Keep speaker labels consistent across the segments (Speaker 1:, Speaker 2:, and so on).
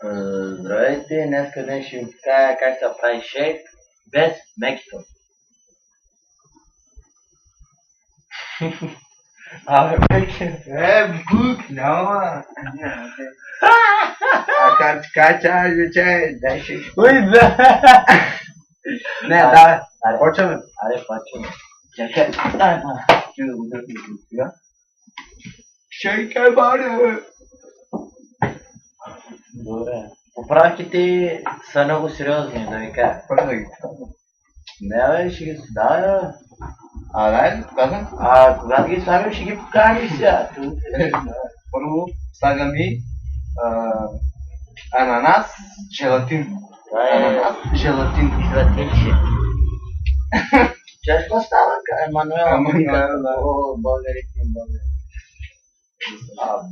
Speaker 1: Здравейте, днес ще ви покажа как се прави шейк без мекито. Абе,
Speaker 2: Бук, няма. Кача, че, дай ще.
Speaker 1: Уй, да!
Speaker 2: Не, давай.
Speaker 1: Почваме.
Speaker 2: Почваме.
Speaker 1: Аре, почваме. Чакай, дай,
Speaker 2: Ще да го дърпим до сега. Шейк е баре.
Speaker 1: Добре. Поправките са много сериозни, да ви кажа.
Speaker 2: Първо да ги.
Speaker 1: Не, бе, ще ги давай.
Speaker 2: Дай, казвам.
Speaker 1: Когато ги слагам, ще ги покажем сега.
Speaker 2: Първо слагаме ананас, желатин.
Speaker 1: Това е
Speaker 2: Ананас, желатин.
Speaker 1: желатинче. Чеш какво става? Емануел,
Speaker 2: да.
Speaker 1: О, българите им българи.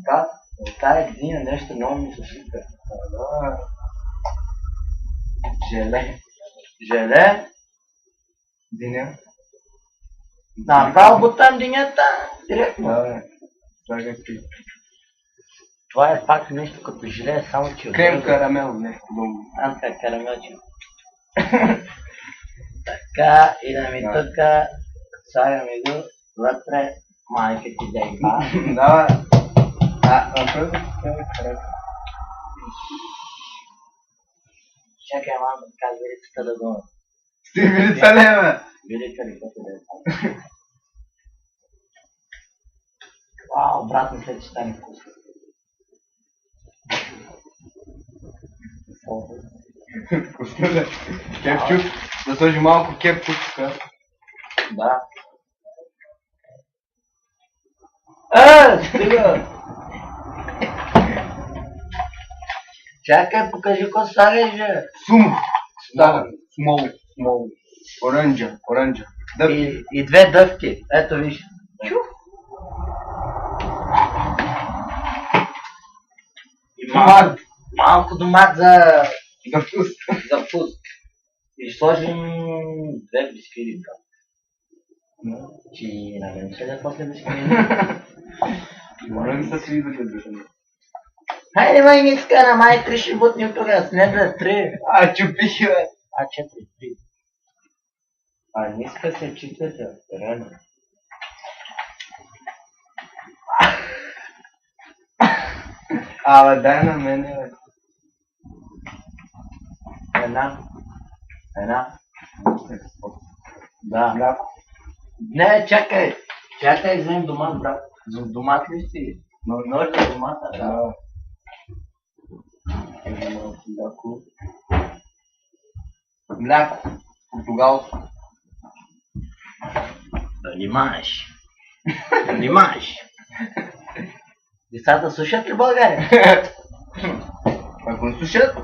Speaker 1: Брат, от тая година нещо много ми се сипе. Желе. Желе?
Speaker 2: Диня.
Speaker 1: Направо бутам динята. Директно.
Speaker 2: Да, слагай при.
Speaker 1: Това е пак нещо като желе, само че...
Speaker 2: Крем карамел, не, хубаво.
Speaker 1: Така, карамелче. Така, идем и тук. Слагаме го вътре. Майка ти дейка.
Speaker 2: Да, направо да харесва.
Speaker 1: Чакай малко така вилицата да го...
Speaker 2: Стивица ли е, бе?
Speaker 1: Вилица ли като да е? Вау, брат, мисля, че стане вкусно.
Speaker 2: Вкусно да. Кепчук, да сложи малко кепчук тук.
Speaker 1: Да. Стига! Чакай, покажи какво слагаш, бе.
Speaker 2: Сум. Става. Смол. Оранжа.
Speaker 1: И две дъвки. Ето виж. И малко домат за
Speaker 2: вкус.
Speaker 1: вкус. И ще сложим две бисквити. Чи на мен ще да после бисквити.
Speaker 2: Моля ми се си да гледаш.
Speaker 1: Хайде, май не иска на май 3 ще бутнем тогава. Не бе, 3.
Speaker 2: Чупих, бе.
Speaker 1: 4, 3. Не иска се читате, реално.
Speaker 2: Дай на мене, бе.
Speaker 1: Една. Да.
Speaker 2: Мляко.
Speaker 1: Не, чакай. Чакай, взем домат, брат. Домат ли си? Нож за домата, да.
Speaker 2: Мляко. Португалско.
Speaker 1: Да внимаваш. Децата слушат ли България?
Speaker 2: Ако не слушат,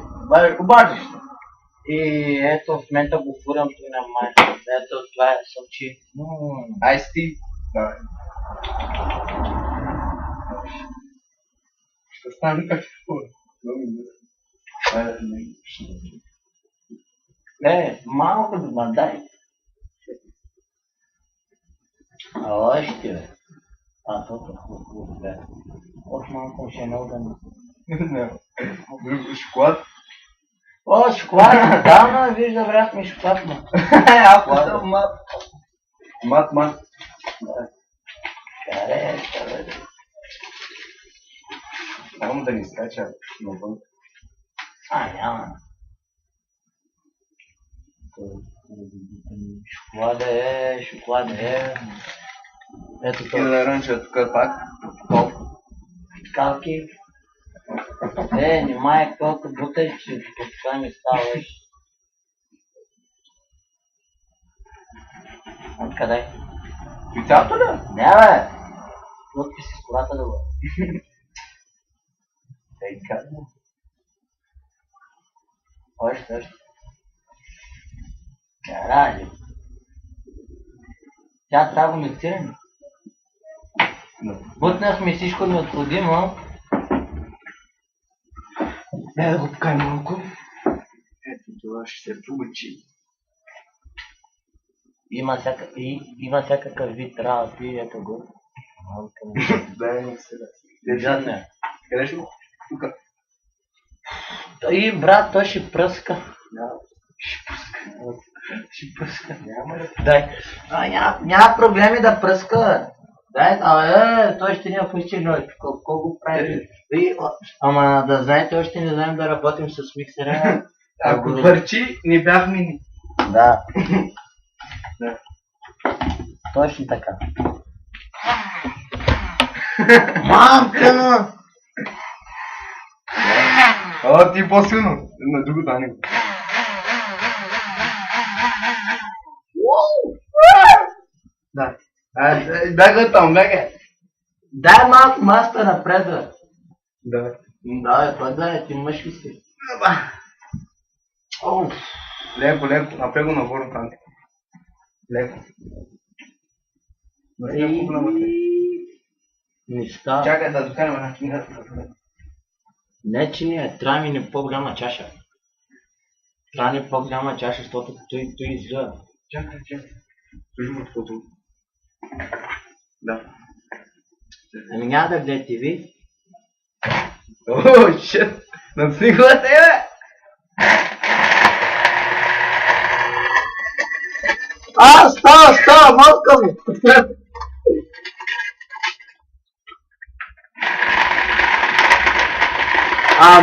Speaker 1: Обаждаш. И ето в момента го фурям тук на майка. Ето това е сълчи.
Speaker 2: Айсти. Да. Ще стане какво?
Speaker 1: Малко дома, дай. Още, бе. Толкова хубаво, бе. Още малко ще е много да не.
Speaker 2: Друго шоколад.
Speaker 1: О, шоколад! Давно вижда, брат ми шоколад, ма.
Speaker 2: Аз съм мат.
Speaker 1: Каре.
Speaker 2: Само да ни скача навън.
Speaker 1: Няма. Шоколад е. Ето
Speaker 2: И
Speaker 1: това.
Speaker 2: да рънча тук пак.
Speaker 1: Калки. Немай колко буташ, че това ми става. Откъде?
Speaker 2: Пицата ли?
Speaker 1: Не, бе! Лутки си с колата да го.
Speaker 2: Ей, казвам.
Speaker 1: Още. Карали. Тя трябва го миксираме. Бутнахме всичко необходимо.
Speaker 2: Не да го покай малко. Ето това ще се получи.
Speaker 1: Има всякакъв вид работи, ето го.
Speaker 2: Дай ми сега.
Speaker 1: Държат не.
Speaker 2: Къде ще го? Тук.
Speaker 1: И брат, той ще пръска. Ще пръска. Дай. Няма проблеми да пръска. Дай, той ще ни е постигнал. Колко прави? Ама да знаете, още не знаем да работим с миксера.
Speaker 2: Ако върчи, не бях мини.
Speaker 1: Да. Точно така. Мамка, но!
Speaker 2: О, ти по-силно. На другото, а не. Да. Бяга там, бяга.
Speaker 1: Дай малко маста напред, бе.
Speaker 2: Да.
Speaker 1: Да, това да, ти мъжки си.
Speaker 2: Леко, напред го нагоре там. Леко.
Speaker 1: Не става.
Speaker 2: Чакай да докараме една книга.
Speaker 1: Не, че не, трябва ми не по-голяма чаша. Трябва ни по-голяма чаша, защото той изгледа.
Speaker 2: Чакай. Служи му такова. Да.
Speaker 1: Ами няма да гледате ви.
Speaker 2: О, шит! Надсниглате, бе!
Speaker 1: Става, малка ми!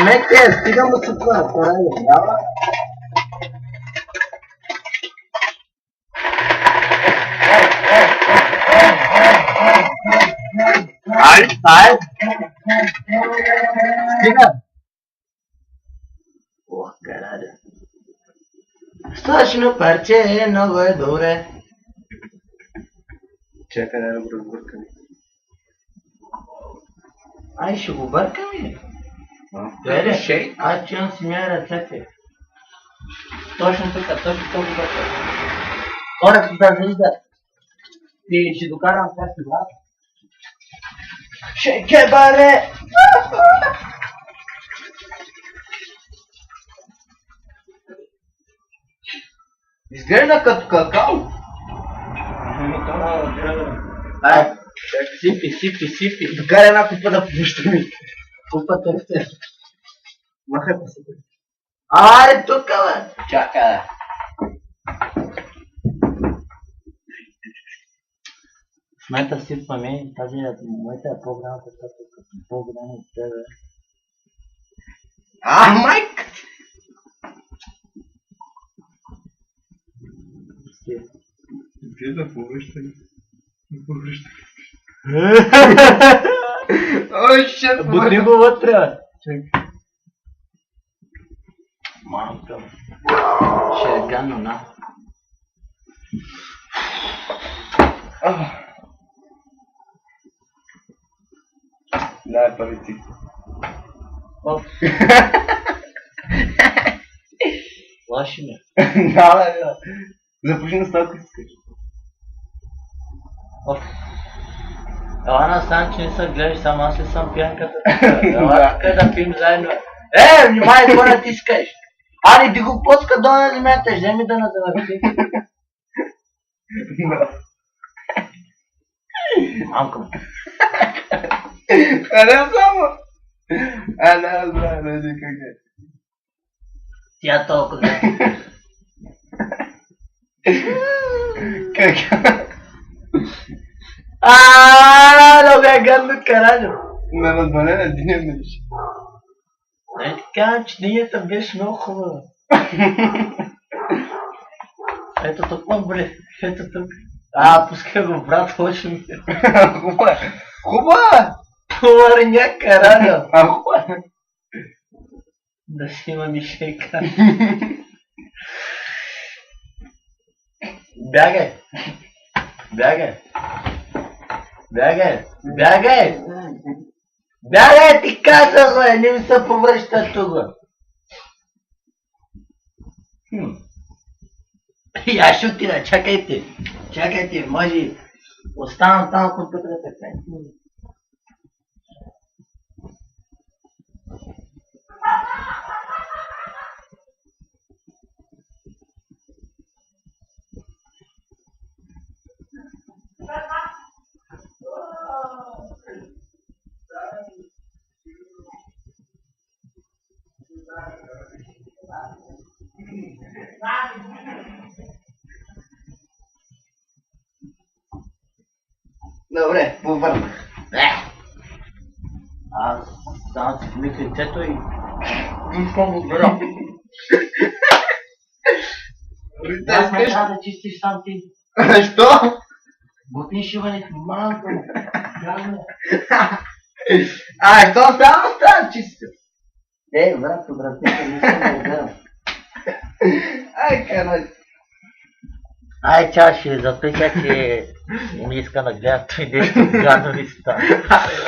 Speaker 1: Меке, стига му се това, поради, дава. Ай! Стига! Ох, гараде. Страшно парче, много е добре.
Speaker 2: Чакай да го разбъркаме.
Speaker 1: Ай, ще го бъркаме.
Speaker 2: Шейк?
Speaker 1: Аз чувам си мия ръцете. Точно тук го бъркам. Хората да виждат. Ти ще докарам това си брат. Шейке, бале!
Speaker 2: Изглежда като какао.
Speaker 1: Ай, сипи.
Speaker 2: Докарай една купа да помощта ми.
Speaker 1: Купата е.
Speaker 2: Махай по себе.
Speaker 1: Аре, тук, бе! Чакай. В момента сипваме, тази моята е по-голяма, защото като по-голяма от тебе.
Speaker 2: Майк! Где да повръщай? Ой, шет!
Speaker 1: Бутни го вътре, бе! Мамка. Ще е гадно, на.
Speaker 2: Дай пари ти.
Speaker 1: Лаши ме.
Speaker 2: Да. Започни да става, ако искаш.
Speaker 1: Ела насам, че не се гледаш, само аз ли съм пиянката. Ела тук да пием заедно. Внимай, какво натискаш? Али, ти го пуска долу на земята, вземи да назавърти. Мамка му.
Speaker 2: Не само. Не знае, не знае как е.
Speaker 1: Тя толкова.
Speaker 2: Как?
Speaker 1: Много е гадно карадо.
Speaker 2: Ме въдване на диня миш.
Speaker 1: Не ти казвам, че динята беше много хубава. Ето тук, бре. Ето тук. Пускай го, брат, лошо ми.
Speaker 2: Хубава!
Speaker 1: Повърня карадо.
Speaker 2: Хубава!
Speaker 1: Да си има мишейка. Бягай! Бягай, ти казах, бе! Не ми се повръща тук, бе! Аз ще отида, чакайте, може оставам там компютъра така.
Speaker 2: Добре, повърнах.
Speaker 1: Аз само си помих лицето и...
Speaker 2: Искам го гледам.
Speaker 1: Аз ме трябва да чистиш сам ти.
Speaker 2: Що?
Speaker 1: Бутни шиването малко. Грязно.
Speaker 2: Що само става чисто?
Speaker 1: Брат, обратите, не искам да го гледам.
Speaker 2: Карай.
Speaker 1: Чао, ще запиша, че не иска да гледа той нещо гадно ли става.